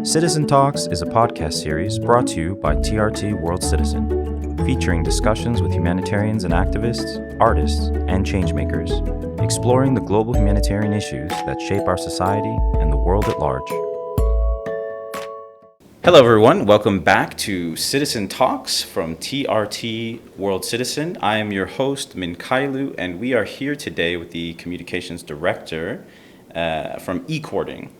Citizen Talks is a podcast series brought to you by TRT World Citizen, featuring discussions with humanitarians and activists, artists, and changemakers, exploring the global humanitarian issues that shape our society and the world at large. Hello everyone, welcome back to Citizen Talks from TRT World Citizen. I am your host, Minkailu, and we are here today with the Communications Director from Ecording,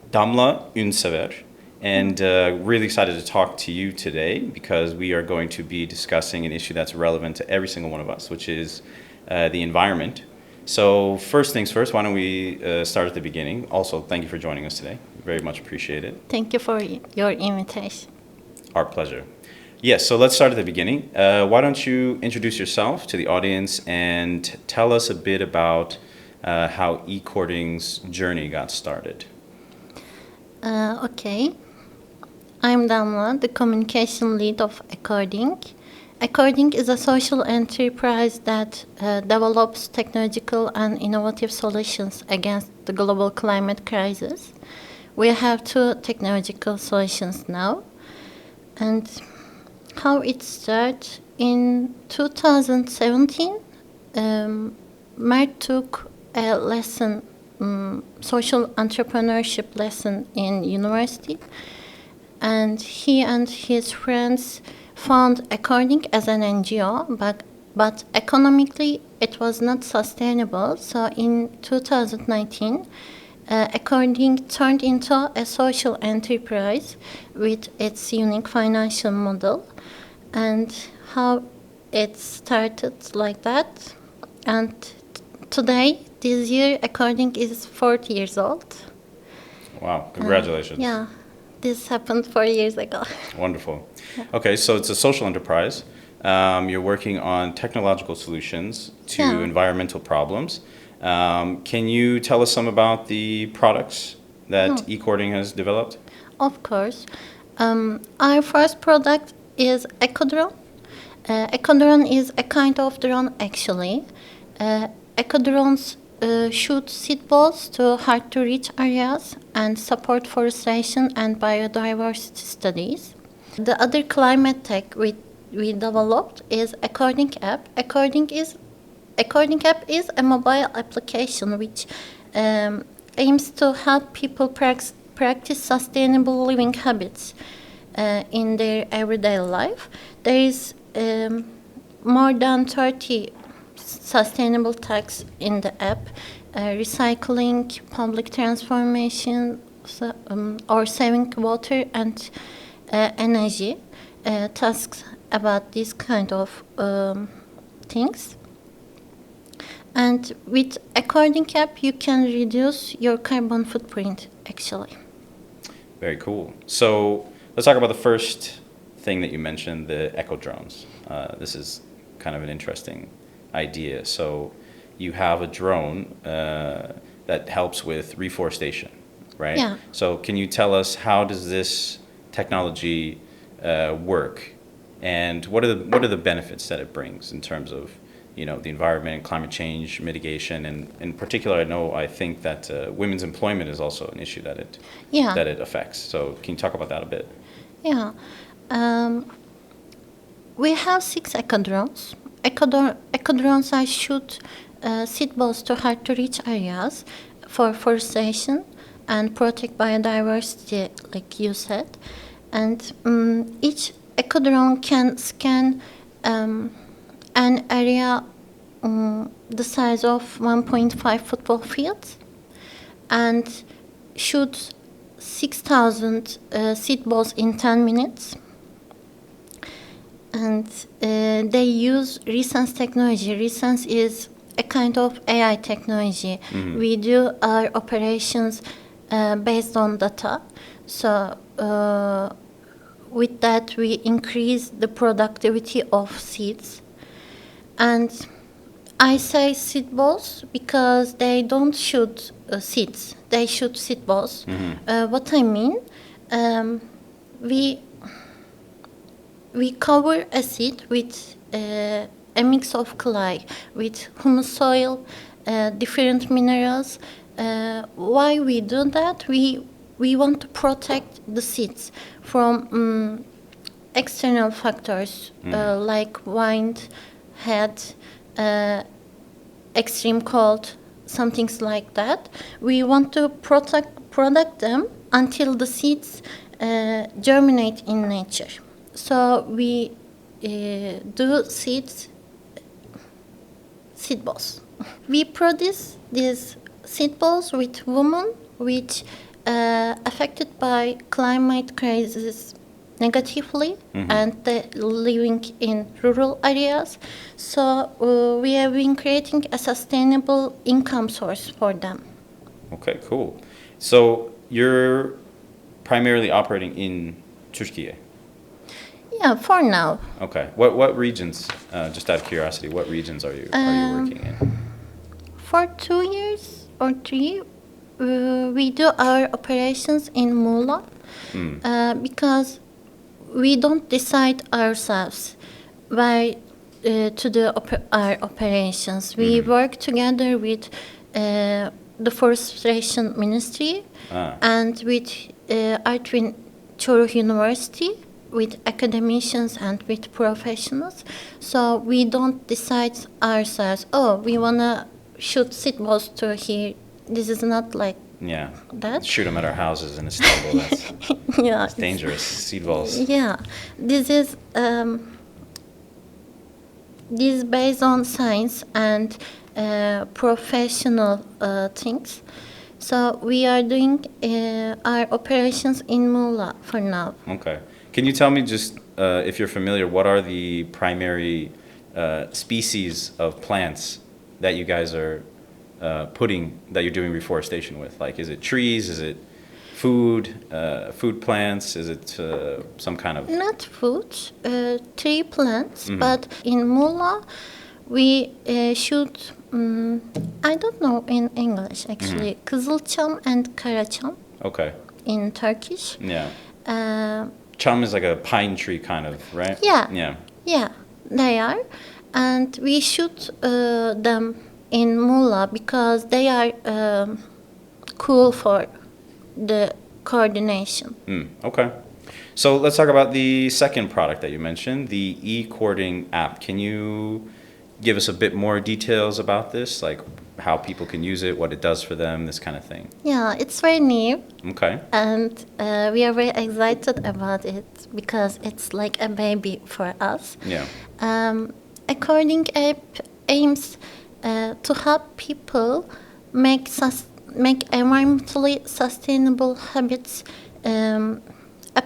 Damla Ünsever. And really excited to talk to you today because we are going to be discussing an issue that's relevant to every single one of us, which is the environment. So first things first, why don't we start at the beginning? Also, thank you for joining us today. Very much appreciate it. Thank you for your invitation. Our pleasure. Yes, so let's start at the beginning. Why don't you introduce yourself to the audience and tell us a bit about how Ecording's journey got started. Okay. I'm Damla, the Communication Lead of Ecording. Ecoding is a social enterprise that develops technological and innovative solutions against the global climate crisis. We have two technological solutions now. And how it started in 2017, Mert took a lesson, social entrepreneurship lesson in university. And he and his friends found Ecoding as an NGO, but economically it was not sustainable. So in 2019, Ecoding turned into a social enterprise with its unique financial model. And how it started like that. And today, this year, Ecoding is 40 years old. Wow, congratulations. Yeah. This happened 4 years ago. Wonderful. Okay, so it's a social enterprise. You're working on technological solutions to environmental problems. Can you tell us some about the products that Ecording has developed? Of course. Our first product is Ecodrone. Ecodrone is a kind of drone, actually. Ecodrones shoot seed balls to hard-to-reach areas and support forestation and biodiversity studies. The other climate tech we developed is Ecoding App. Ecoding App is a mobile application which aims to help people practice sustainable living habits in their everyday life. There is more than 30 sustainable tasks in the app, recycling, public transformation, or saving water and energy, tasks about this kind of things. And with Ecoding App, you can reduce your carbon footprint, actually. Very cool. So let's talk about the first thing that you mentioned, the eco drones. This is kind of an interesting idea. So you have a drone that helps with reforestation, right? Yeah. So can you tell us how does this technology work, and what are the benefits that it brings in terms of the environment and climate change mitigation, and in particular, I think that women's employment is also an issue that it affects. So can you talk about that a bit? Yeah. We have 6 Ecodrones. Ecodrones are shoot seed balls to hard-to-reach areas for forestation and protect biodiversity, like you said. And each Ecodrone can scan an area the size of 1.5 football fields and shoot 6,000 seed balls in 10 minutes. And they use Resense technology. Resense is a kind of AI technology. Mm-hmm. We do our operations based on data. So with that, we increase the productivity of seeds. And I say seed balls because they don't shoot seeds. They shoot seed balls. Mm-hmm. What I mean, we cover a seed with a mix of clay, with humus soil, different minerals. Why we do that? We we want to protect the seeds from external factors like wind, heat, extreme cold, some things like that. We want to protect them until the seeds germinate in nature. So we do seed balls. We produce these seed balls with women which affected by climate crisis negatively and living in rural areas. So we have been creating a sustainable income source for them. Okay, cool. So you're primarily operating in Turkey? Yeah, for now. Okay. What regions, just out of curiosity, what regions are you working in? For 2 years or 3, we do our operations in Muğla because we don't decide ourselves where to do our operations. We work together with the Forestation Ministry and with Artvin Çoruh University, with academicians and with professionals. So we don't decide ourselves, we want to shoot seed balls to here. This is not like that. Shoot them at our houses in Istanbul. That's it's dangerous. Seed balls. Yeah, this is based on science and professional things. So we are doing our operations in Muğla for now. Okay. Can you tell me just, if you're familiar, what are the primary species of plants that you guys are that you're doing reforestation with? Like, is it trees? Is it food plants? Is it some kind of... Not food, tree plants, but in Muğla we shoot, I don't know in English actually, Kızılçam and Karaçam. Okay. In Turkish. Yeah. Cham is like a pine tree kind of, right? Yeah, they are. And we shoot them in Muğla because they are cool for the coordination. Okay. So let's talk about the second product that you mentioned, the Ecoding app. Can you give us a bit more details about this, like how people can use it, what it does for them, this kind of thing? Yeah, it's very new. Okay. And we are very excited about it because it's like a baby for us. Yeah. Ecoding App aims to help people make environmentally sustainable habits a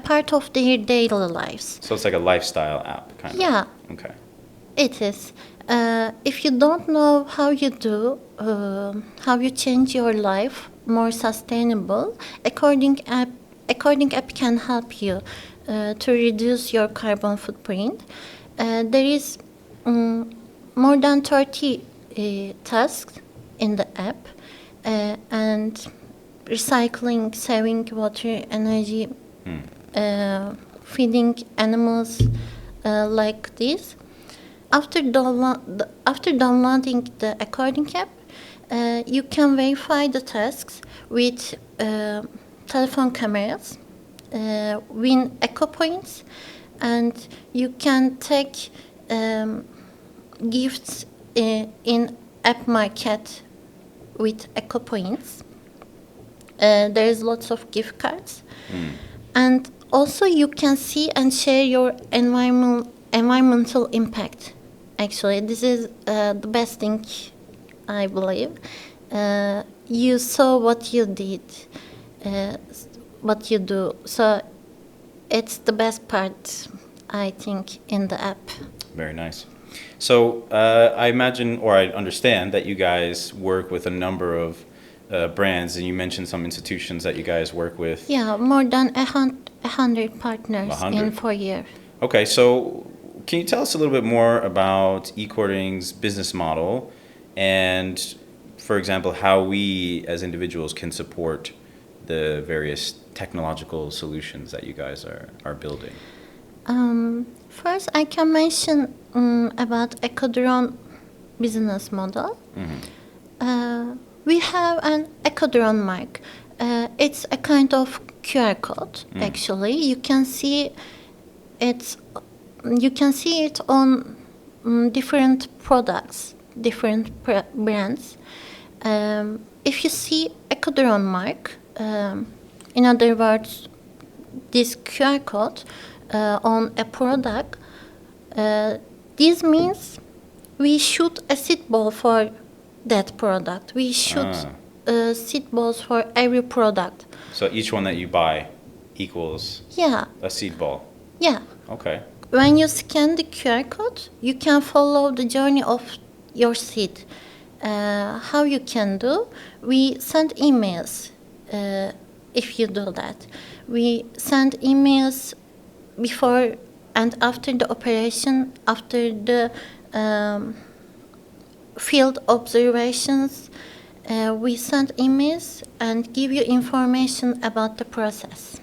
part of their daily lives. So it's like a lifestyle app, kind of? Yeah. Okay. It is. If you don't know how you change your life more sustainable, Ecoding App can help you to reduce your carbon footprint. There is more than 30 tasks in the app, and recycling, saving water, energy, feeding animals, like this. After downloading the Ecoding app, you can verify the tasks with telephone cameras, win eco points, and you can take gifts in app market with eco points. There is lots of gift cards, and also you can see and share your environmental impact. Actually, this is the best thing, I believe. You saw what you did, what you do. So it's the best part, I think, in the app. Very nice. So I imagine, or I understand, that you guys work with a number of brands, and you mentioned some institutions that you guys work with. Yeah, more than 100 partners in 4 years. Okay, so can you tell us a little bit more about Ecording's business model and, for example, how we as individuals can support the various technological solutions that you guys are building? First, I can mention about Ecodrone business model. We have an Ecodrone mark. It's a kind of QR code. Actually, you can see it. You can see it on different products, different brands. If you see Ecodrone mark, in other words, this QR code on a product, this means we shoot a seed ball for that product. We shoot seed balls for every product. So each one that you buy equals a seed ball. Yeah. Okay. When you scan the QR code, you can follow the journey of your seed. How you can do? We send emails if you do that. We send emails before and after the operation, after the field observations. We send emails and give you information about the process.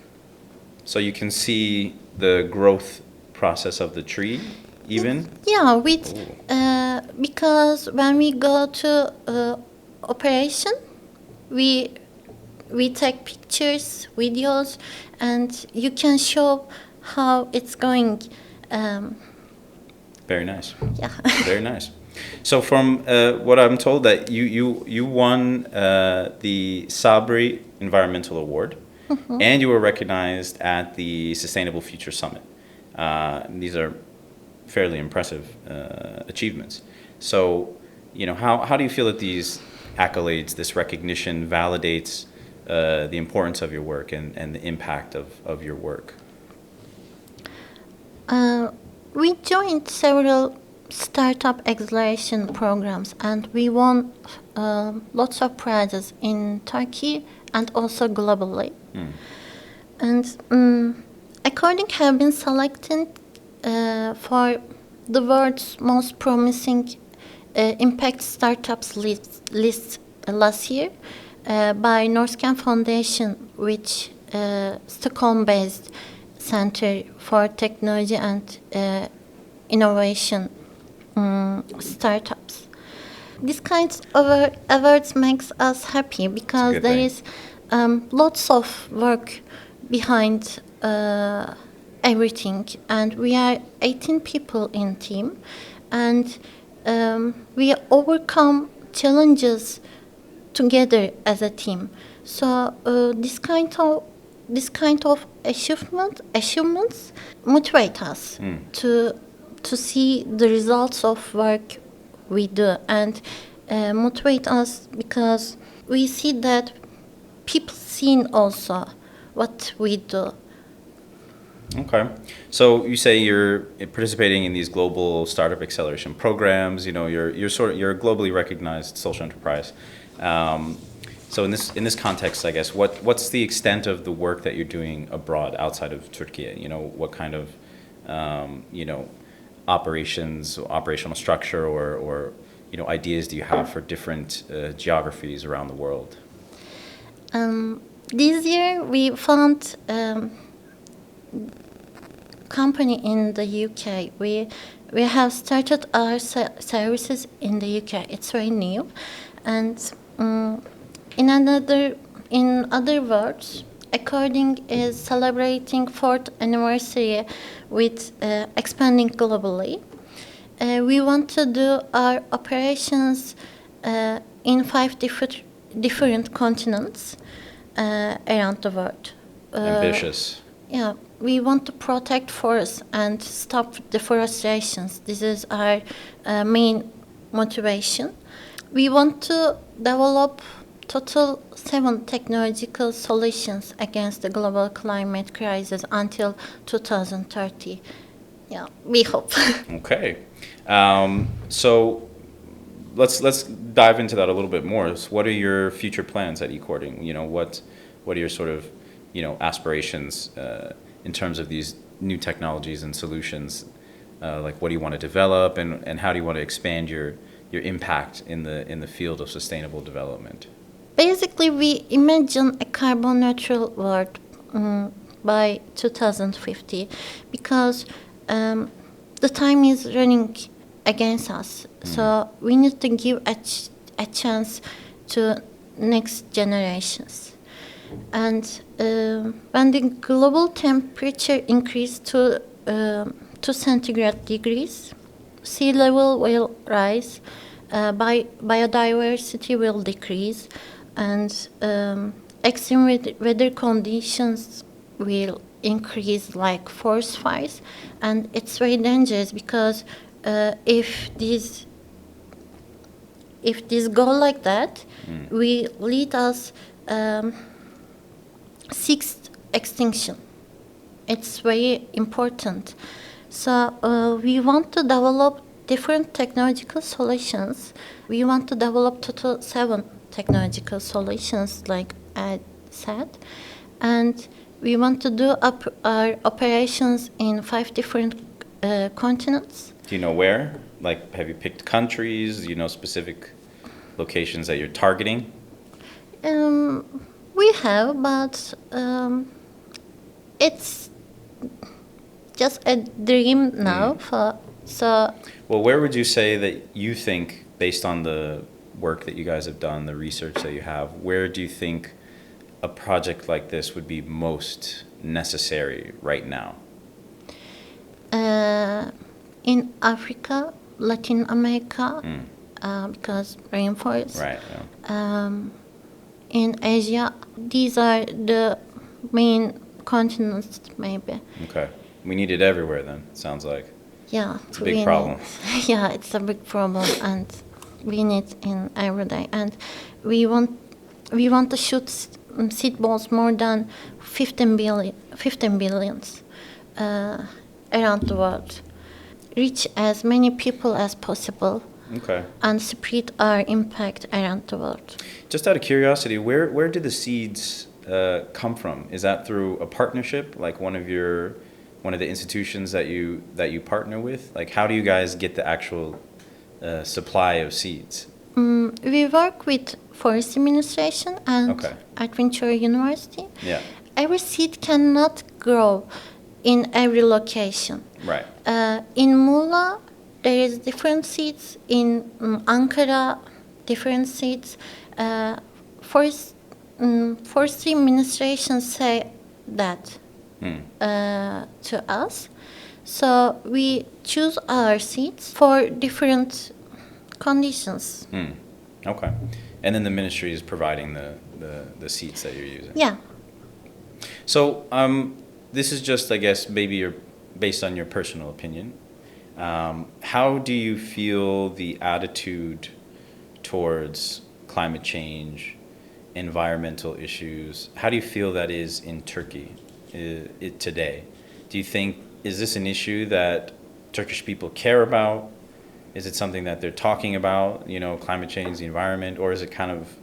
So you can see the growth process of the tree, even? Yeah, because when we go to operation, we take pictures, videos, and you can show how it's going. Very nice. Yeah. Very nice. So from what I'm told, that you won the Sabri Environmental Award, and you were recognized at the Sustainable Future Summit. These are fairly impressive achievements. So, how do you feel that these accolades, this recognition, validates the importance of your work and the impact of your work? We joined several startup acceleration programs, and we won lots of prizes in Turkey and also globally. And Ecoding have been selected for the world's most promising impact startups list last year by Norscan Foundation, which Stockholm-based Center for Technology and Innovation startups. This kind of awards makes us happy because there is lots of work behind everything, and we are 18 people in team, and we overcome challenges together as a team. So this kind of achievements motivate us to see the results of work we do, and motivate us because we see that people see also what we do. Okay. So you say you're participating in these global startup acceleration programs. You're a globally recognized social enterprise. So in this context, I guess, what's the extent of the work that you're doing abroad outside of Turkey? What kind of operational structure or ideas do you have for different geographies around the world? This year we found company in the UK. We have started our services in the UK. It's very new, and in other words, Ecoding is celebrating 4th anniversary with expanding globally. We want to do our operations in 5 different continents around the world. Ambitious. Yeah, we want to protect forests and stop deforestation. This is our main motivation. We want to develop total 7 technological solutions against the global climate crisis until 2030. Yeah, we hope. Okay. So let's dive into that a little bit more. So what are your future plans at Ecording? What are your sort of aspirations in terms of these new technologies and solutions? Like, what do you want to develop, and how do you want to expand your impact in the field of sustainable development? Basically, we imagine a carbon neutral world by 2050 because the time is running against us. So we need to give a chance to next generations. And when the global temperature increases to 2 centigrade degrees, sea level will rise, biodiversity will decrease, and extreme weather conditions will increase, like forest fires. And it's very dangerous because if these go like that, we lead us sixth extinction. It's very important. So we want to develop different technological solutions. We want to develop total 7 technological solutions, like I said, and we want to do our operations in 5 different continents. Do you know where? Like, have you picked countries? Do you know specific locations that you're targeting? We have, but it's just a dream now. Well, where would you say that you think, based on the work that you guys have done, the research that you have, where do you think a project like this would be most necessary right now? In Africa, Latin America, because rainforest. Right. Yeah. In Asia, these are the main continents, maybe. Okay. We need it everywhere then, it sounds like. Yeah. It's a big problem. Yeah, it's a big problem, and we need in every day. And we want to shoot seed balls more than 15 billions around the world. Reach as many people as possible. Okay. And spread our impact around the world. Just out of curiosity, where do the seeds come from? Is that through a partnership, like one of the institutions that you partner with? Like, how do you guys get the actual supply of seeds? We work with Forest Administration and Adventure University. Yeah. Every seed cannot grow in every location. Right. In Muğla, there is different seeds. In Ankara, different seeds. Forestry Administration say that to us. So we choose our seeds for different conditions. Okay. And then the ministry is providing the seeds that you're using. Yeah. So this is just, I guess, maybe based on your personal opinion. How do you feel the attitude towards climate change, environmental issues? How do you feel that is in Turkey today? Do you think, is this an issue that Turkish people care about? Is it something that they're talking about, climate change, the environment, or is it kind of,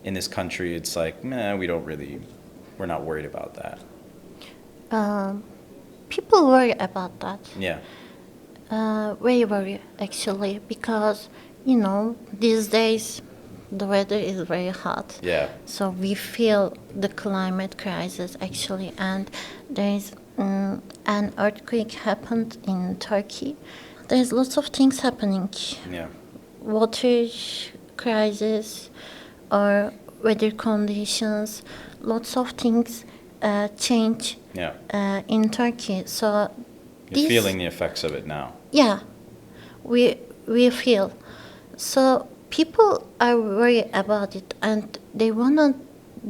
in this country, it's like, we're not worried about that? People worry about that. Yeah. Very worry, actually, because, these days the weather is very hot. Yeah. So we feel the climate crisis, actually, and there's an earthquake happened in Turkey. There's lots of things happening. Yeah. Water crisis or weather conditions, lots of things change in Turkey. So you're feeling the effects of it now. Yeah, we feel. So people are worried about it, and they want to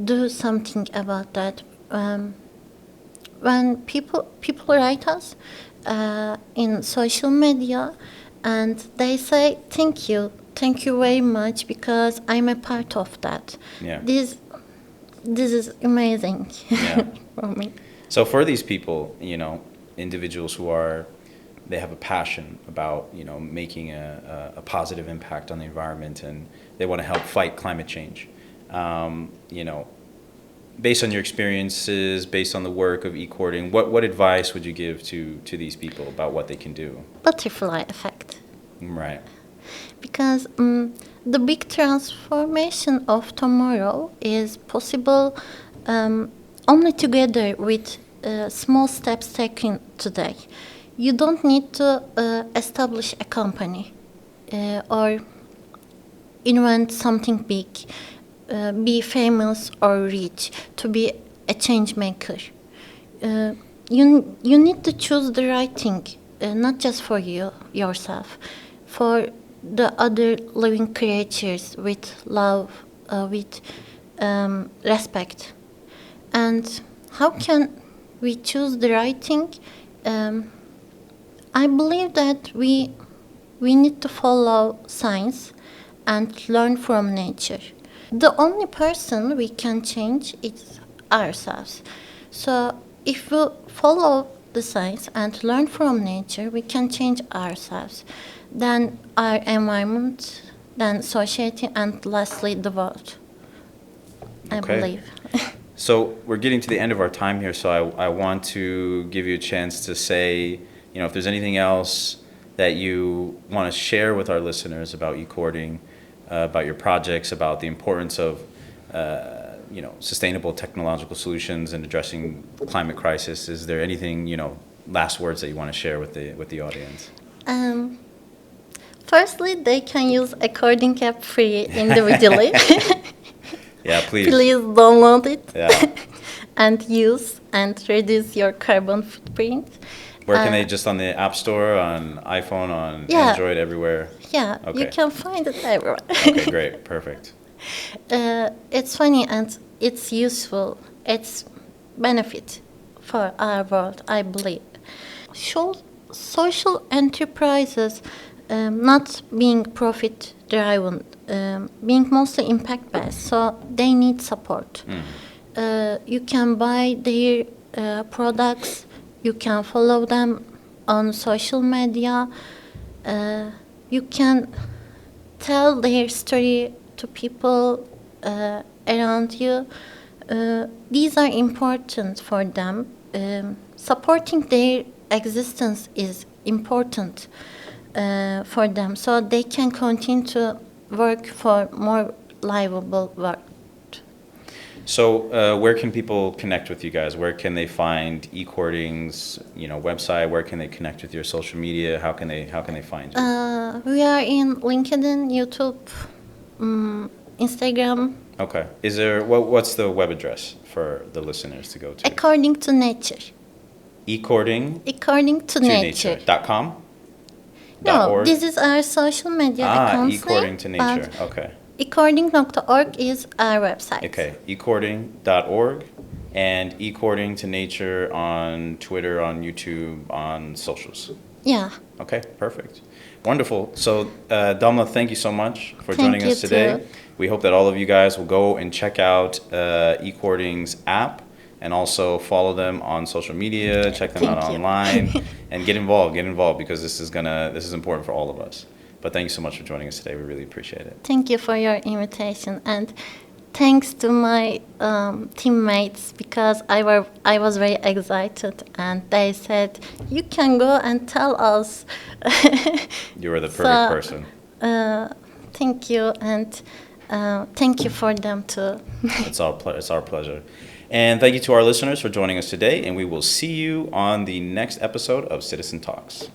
do something about that. When people write us in social media, and they say, thank you very much, because I'm a part of that. Yeah. This is amazing for me. So for these people, individuals who they have a passion about, making a positive impact on the environment, and they want to help fight climate change, based on your experiences, based on the work of Ecording, what advice would you give to these people about what they can do? Butterfly effect. Right. Because the big transformation of tomorrow is possible only together with small steps taken today. You don't need to establish a company or invent something big. be famous or rich to be a change maker. You need to choose the right thing, not just for yourself, for the other living creatures with love, with respect. And how can we choose the right thing? I believe that we need to follow science and learn from nature. The only person we can change is ourselves. So if we follow the science and learn from nature, we can change ourselves, then our environment, then society, and lastly the world. I believe. So we're getting to the end of our time here, so I want to give you a chance to say, if there's anything else that you want to share with our listeners about Ecording, about your projects, about the importance of sustainable technological solutions and addressing the climate crisis. Is there anything, last words that you want to share with the audience? Firstly, they can use Ecoding App free individually. Yeah, please. Please download it. Yeah. And use and reduce your carbon footprint. Where can they, just on the App Store, on iPhone, on Android, everywhere? Yeah, okay. You can find it everywhere. Okay, great, perfect. It's funny and it's useful. It's benefit for our world, I believe. Social enterprises not being profit-driven, being mostly impact-based, so they need support. You can buy their products. You can follow them on social media. You can tell their story to people around you. These are important for them. Supporting their existence is important for them, so they can continue to work for more livable world. So where can people connect with you guys? Where can they find Ecording's website? Where can they connect with your social media? How can they find you? We are in LinkedIn, YouTube, Instagram. Okay. Is there what's the web address for the listeners to go to? According to nature. Ecording. According to nature. .com? No, this is our social media account. Ecording to nature. Okay. Ecording.org is our website. Okay, ecording.org and Ecording to Nature on Twitter, on YouTube, on socials. Yeah. Okay, perfect. Wonderful. So, Damla, thank you so much for joining us today. Too. We hope that all of you guys will go and check out Ecording's app and also follow them on social media, check them out online, and get involved because this is important for all of us. But thank you so much for joining us today. We really appreciate it. Thank you for your invitation, and thanks to my teammates, because I was very excited, and they said, you can go and tell us. You were the perfect person. Thank you, and thank you for them too. It's our pleasure. And thank you to our listeners for joining us today, and we will see you on the next episode of Citizen Talks.